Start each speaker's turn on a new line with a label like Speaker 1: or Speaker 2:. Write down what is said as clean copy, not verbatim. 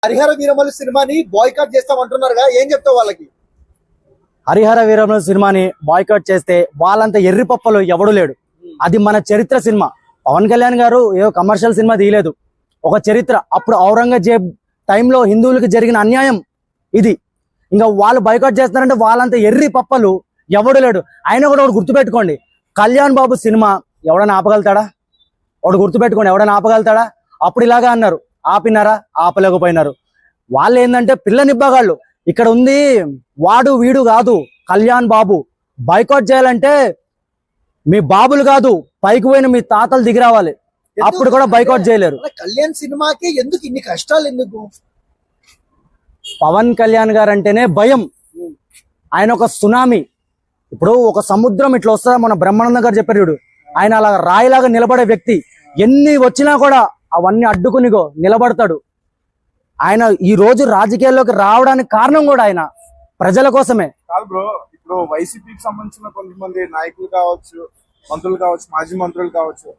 Speaker 1: హరిహర వీరమల్లు సినిమాని బాయ్కాట్ చేస్తామంటున్నారుగా, ఏం చెప్తావు వాళ్ళకి?
Speaker 2: హరిహర వీరమల్లు సినిమాని బాయ్కాట్ చేస్తే వాళ్ళంత ఎర్రి పప్పలు ఎవడు లేడు. అది మన చరిత్ర సినిమా. పవన్ కళ్యాణ్ గారు ఏదో కమర్షియల్ సినిమా తీయలేదు, ఒక చరిత్ర. అప్పుడు ఔరంగజేబ్ టైంలో హిందువులకు జరిగిన అన్యాయం ఇది. ఇంకా వాళ్ళు బాయ్కాట్ చేస్తున్నారంటే వాళ్ళంత ఎర్రి పప్పలు ఎవడు లేడు. అయినా కూడా ఒకటి గుర్తుపెట్టుకోండి, కళ్యాణ్ బాబు సినిమా ఎవడన్నా ఆపగలుగుతాడా? ఒకటి గుర్తుపెట్టుకోండి, ఎవడన్నా ఆపగలుగుతాడా? అప్పుడు ఇలాగా అన్నారు, ఆపినారా? ఆపలేకపోయినారు. వాళ్ళు ఏంటంటే పిల్ల నిబ్బగాళ్ళు. ఇక్కడ ఉంది వాడు వీడు కాదు, కళ్యాణ్ బాబు. బాయ్కాట్ చేయాలంటే మీ బాబులు కాదు, పైకి పోయిన మీ తాతలు దిగి రావాలి. అప్పుడు కూడా బాయ్కాట్ చేయలేరు.
Speaker 1: కళ్యాణ్ సినిమాకి ఎందుకు ఇన్ని కష్టాలు? ఎందుకు?
Speaker 2: పవన్ కళ్యాణ్ గారు అంటేనే భయం. ఆయన ఒక సునామీ. ఇప్పుడు ఒక సముద్రం ఇట్లా వస్తుందా, మన బ్రహ్మానందం గారు చెప్పారు చూడు, ఆయన అలా రాయిలాగా నిలబడే వ్యక్తి. ఎన్ని వచ్చినా కూడా అవన్నీ అడ్డుకునిగో నిలబడతాడు. ఆయన ఈ రోజు రాజకీయాల్లోకి రావడానికి కారణం కూడా ఆయన ప్రజల కోసమే.
Speaker 3: కాదు బ్రో, ఇప్పుడు వైసీపీకి సంబంధించిన కొంతమంది నాయకులు కావచ్చు, మంత్రులు కావచ్చు, మాజీ మంత్రులు కావచ్చు,